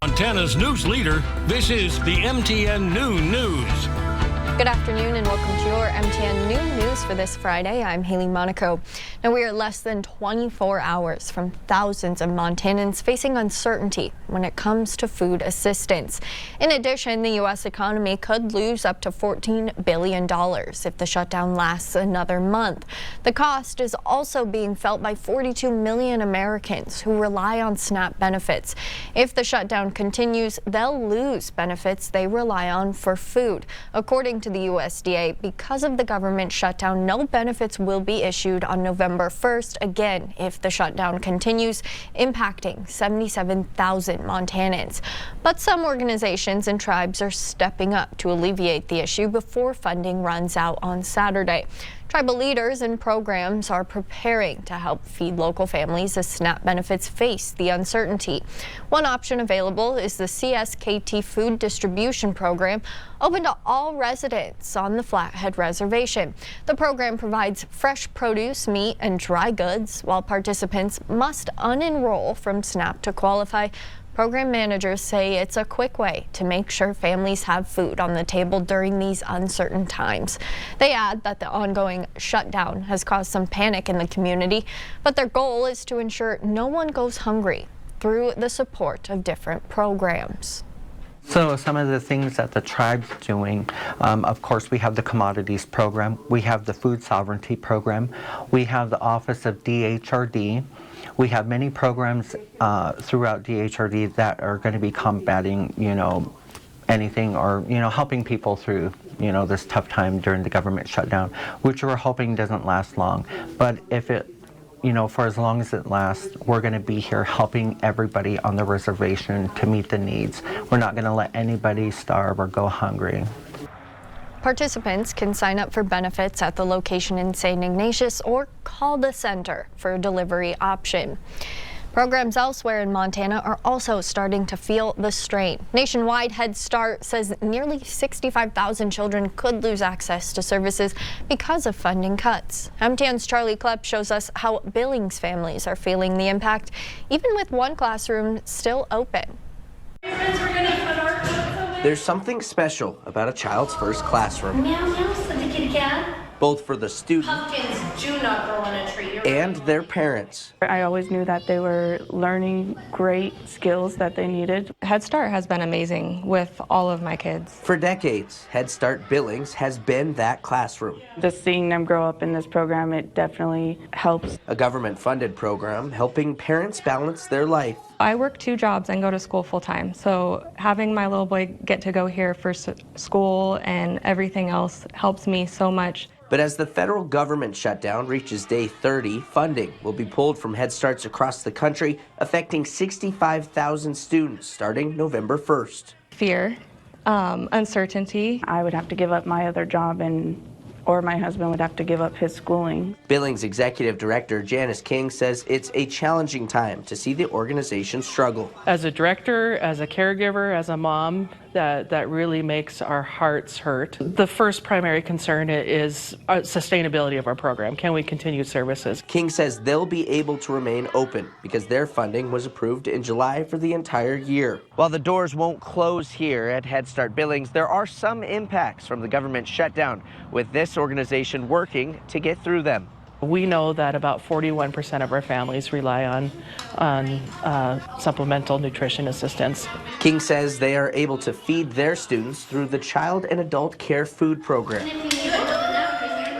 Montana's news leader, this is the MTN Noon News. Good afternoon and welcome to your MTN Noon News for this Friday. I'm Hailey, Monaco. Now we are less than 24 hours from thousands of Montanans facing uncertainty when it comes to food assistance. In addition, the U.S. economy could lose up to $14 billion if the shutdown lasts another month. The cost is also being felt by 42 million Americans who rely on SNAP benefits. If the shutdown continues, they'll lose benefits they rely on for food. According to the USDA, because of the government shutdown, no benefits will be issued on November 1st, again, if the shutdown continues, impacting 77,000 Montanans. But some organizations and tribes are stepping up to alleviate the issue before funding runs out on Saturday. Tribal leaders and programs are preparing to help feed local families as SNAP benefits face the uncertainty. One option available is the CSKT Food Distribution Program, open to all residents on the Flathead Reservation. The program provides fresh produce, meat, and dry goods, while participants must unenroll from SNAP to qualify. Program managers say it's a quick way to make sure families have food on the table during these uncertain times. They add that the ongoing shutdown has caused some panic in the community, but their goal is to ensure no one goes hungry through the support of different programs. So some of the things that the tribe's doing, of course, we have the commodities program, we have the food sovereignty program, we have the Office of DHRD. We have many programs throughout DHRD that are going to be combating, anything or, helping people through, this tough time during the government shutdown, which we're hoping doesn't last long. But if it, for as long as it lasts, we're going to be here helping everybody on the reservation to meet the needs. We're not going to let anybody starve or go hungry. Participants can sign up for benefits at the location in St. Ignatius or call the center for a delivery option. Programs elsewhere in Montana are also starting to feel the strain. Nationwide, Head Start says nearly 65,000 children could lose access to services because of funding cuts. MTN's Charlie Klepp shows us how Billings families are feeling the impact, even with one classroom still open. There's something special about a child's first classroom. Meow meow, said the kitty cat. Both for the student Pumpkins do not grow on a tree. and their parents. I always knew that they were learning great skills that they needed. Head Start has been amazing with all of my kids. For decades, Head Start Billings has been that classroom. Just seeing them grow up in this program, it definitely helps. A government-funded program helping parents balance their life. I work 2 jobs and go to school full time, so having my little boy get to go here for school and everything else helps me so much. But as the federal government shutdown reaches day 30, funding will be pulled from Head Starts across the country, affecting 65,000 students starting November 1st. Fear, uncertainty. I would have to give up my other job or my husband would have to give up his schooling. Billings Executive Director Janice King says it's a challenging time to see the organization struggle. As a director, as a caregiver, as a mom, that really makes our hearts hurt. The first primary concern is sustainability of our program. Can we continue services? King says they'll be able to remain open because their funding was approved in July for the entire year. While the doors won't close here at Head Start Billings, there are some impacts from the government shutdown, with this organization working to get through them. We know that about 41% of our families rely on supplemental nutrition assistance. King says they are able to feed their students through the Child and Adult Care Food Program.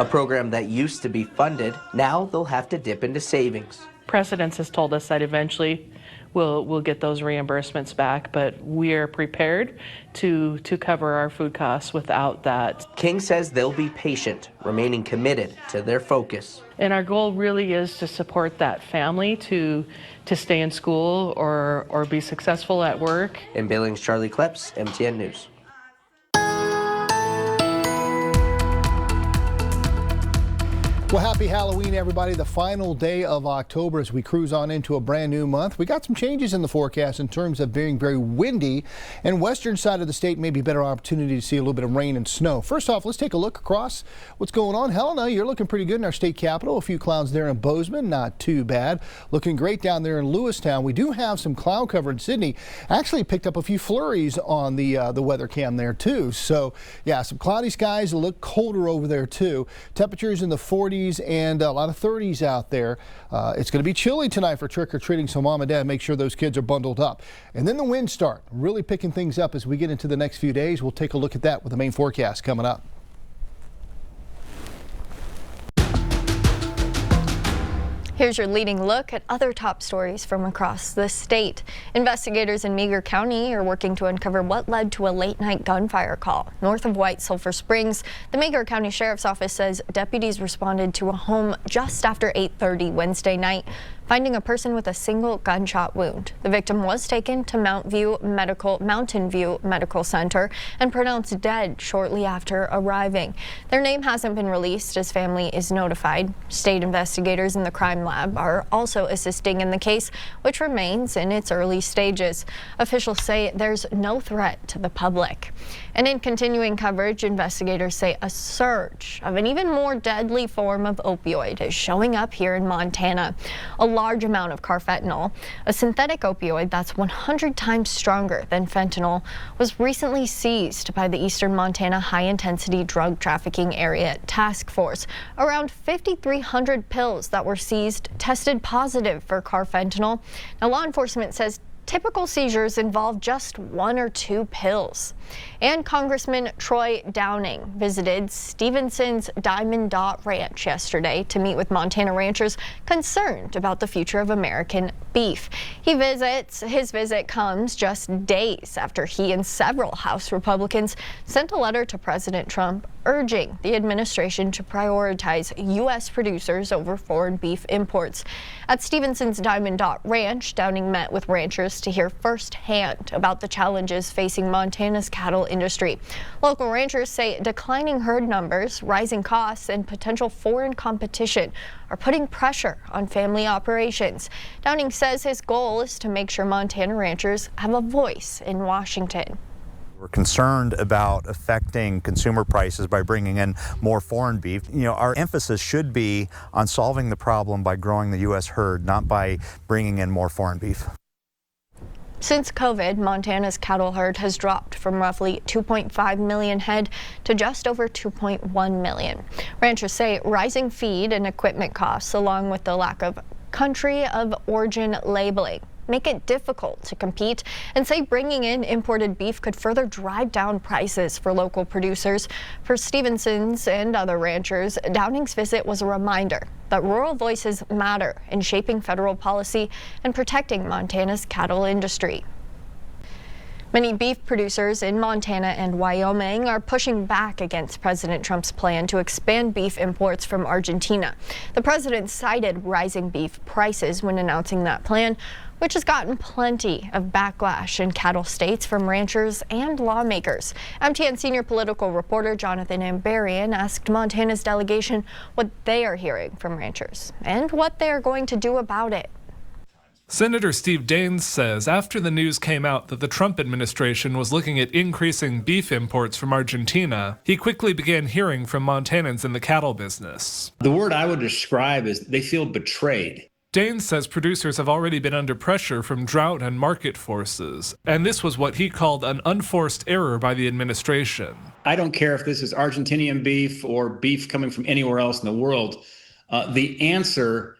A program that used to be funded, now they'll have to dip into savings. Precedence has told us that eventually we'll get those reimbursements back, but we're prepared to cover our food costs without that. King says they'll be patient, remaining committed to their focus. And our goal really is to support that family to stay in school or be successful at work. In Billings, Charlie Klepp, MTN News. Well, happy Halloween, everybody. The final day of October as we cruise on into a brand new month. We got some changes in the forecast in terms of being very windy, and western side of the state may be better opportunity to see a little bit of rain and snow. First off, let's take a look across what's going on. Helena, you're looking pretty good in our state capital. A few clouds there in Bozeman, not too bad. Looking great down there in Lewistown. We do have some cloud cover in Sydney. Actually picked up a few flurries on the weather cam there too. So yeah, some cloudy skies. A look colder over there too. Temperatures in the 40s and a lot of 30s out there. It's going to be chilly tonight for trick-or-treating, so mom and dad make sure those kids are bundled up. And then the winds start really picking things up as we get into the next few days. We'll take a look at that with the main forecast coming up. Here's your leading look at other top stories from across the state. Investigators in Meagher County are working to uncover what led to a late-night gunfire call north of White Sulphur Springs. The Meagher County Sheriff's Office says deputies responded to a home just after 8:30 Wednesday night, finding a person with a single gunshot wound. The victim was taken to Mountain View Medical Center and pronounced dead shortly after arriving. Their name hasn't been released as family is notified. State investigators in the crime lab are also assisting in the case, which remains in its early stages. Officials say there's no threat to the public. And in continuing coverage, investigators say a surge of an even more deadly form of opioid is showing up here in Montana. A large amount of carfentanil, a synthetic opioid that's 100 times stronger than fentanyl, was recently seized by the Eastern Montana High Intensity Drug Trafficking Area Task Force. Around 5,300 pills that were seized tested positive for carfentanil. Now, law enforcement says typical seizures involve just 1 or 2 pills. And Congressman Troy Downing visited Stevenson's Diamond Dot Ranch yesterday to meet with Montana ranchers concerned about the future of American beef. His visit comes just days after he and several House Republicans sent a letter to President Trump urging the administration to prioritize U.S. producers over foreign beef imports. At Stevenson's Diamond Dot Ranch, Downing met with ranchers to hear firsthand about the challenges facing Montana's cattle industry. Local ranchers say declining herd numbers, rising costs, and potential foreign competition are putting pressure on family operations. Downing says his goal is to make sure Montana ranchers have a voice in Washington. We're concerned about affecting consumer prices by bringing in more foreign beef. Our emphasis should be on solving the problem by growing the U.S. herd, not by bringing in more foreign beef. Since COVID, Montana's cattle herd has dropped from roughly 2.5 million head to just over 2.1 million. Ranchers say rising feed and equipment costs, along with the lack of country of origin labeling, make it difficult to compete, and say bringing in imported beef could further drive down prices for local producers. For Stevenson's and other ranchers, Downing's visit was a reminder that rural voices matter in shaping federal policy and protecting Montana's cattle industry. Many beef producers in Montana and Wyoming are pushing back against President Trump's plan to expand beef imports from Argentina. The president cited rising beef prices when announcing that plan, which has gotten plenty of backlash in cattle states from ranchers and lawmakers. MTN senior political reporter Jonathan Ambarian asked Montana's delegation what they are hearing from ranchers and what they are going to do about it. Senator Steve Daines says after the news came out that the Trump administration was looking at increasing beef imports from Argentina, he quickly began hearing from Montanans in the cattle business. The word I would describe is they feel betrayed. Daines says producers have already been under pressure from drought and market forces, and this was what he called an unforced error by the administration. I don't care if this is Argentinian beef or beef coming from anywhere else in the world. The answer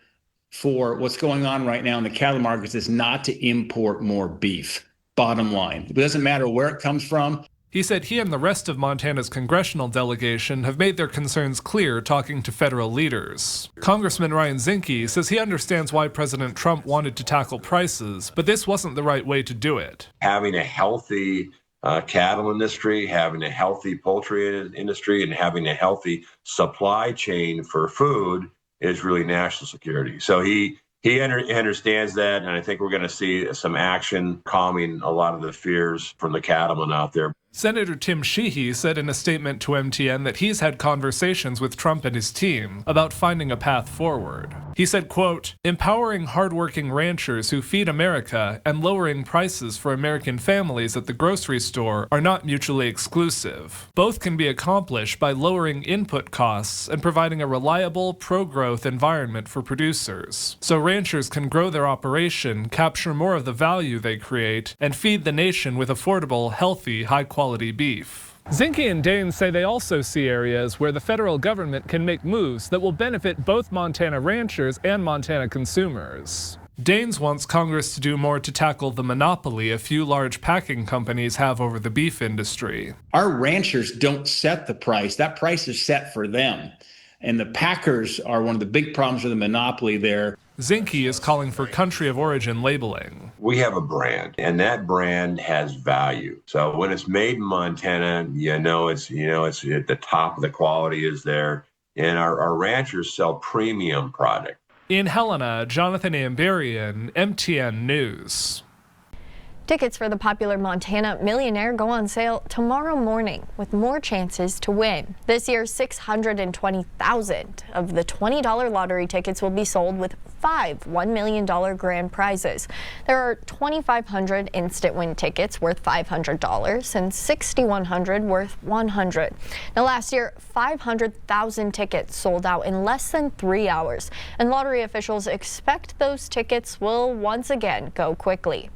for what's going on right now in the cattle markets is not to import more beef, bottom line. It doesn't matter where it comes from. He said he and the rest of Montana's congressional delegation have made their concerns clear talking to federal leaders. Congressman Ryan Zinke says he understands why President Trump wanted to tackle prices, but this wasn't the right way to do it. Having a healthy cattle industry, having a healthy poultry industry, and having a healthy supply chain for food is really national security. So he understands that, and I think we're going to see some action calming a lot of the fears from the cattlemen out there. Senator Tim Sheehy said in a statement to MTN that he's had conversations with Trump and his team about finding a path forward. He said, quote, "Empowering hardworking ranchers who feed America and lowering prices for American families at the grocery store are not mutually exclusive. Both can be accomplished by lowering input costs and providing a reliable, pro-growth environment for producers, so ranchers can grow their operation, capture more of the value they create, and feed the nation with affordable, healthy, high-quality beef." Zinke and Daines say they also see areas where the federal government can make moves that will benefit both Montana ranchers and Montana consumers. Daines wants Congress to do more to tackle the monopoly a few large packing companies have over the beef industry. Our ranchers don't set the price. That price is set for them. And the packers are one of the big problems with the monopoly there. Zinke is calling for country of origin labeling. We have a brand, and that brand has value. So when it's made in Montana, it's at the top of the quality is there. And our ranchers sell premium product. In Helena, Jonathan Amberian, MTN News. Tickets for the popular Montana Millionaire go on sale tomorrow morning with more chances to win. This year, 620,000 of the $20 lottery tickets will be sold with 5 $1 million grand prizes. There are 2,500 instant win tickets worth $500 and 6,100 worth $100. Now last year, 500,000 tickets sold out in less than 3 hours, and lottery officials expect those tickets will once again go quickly.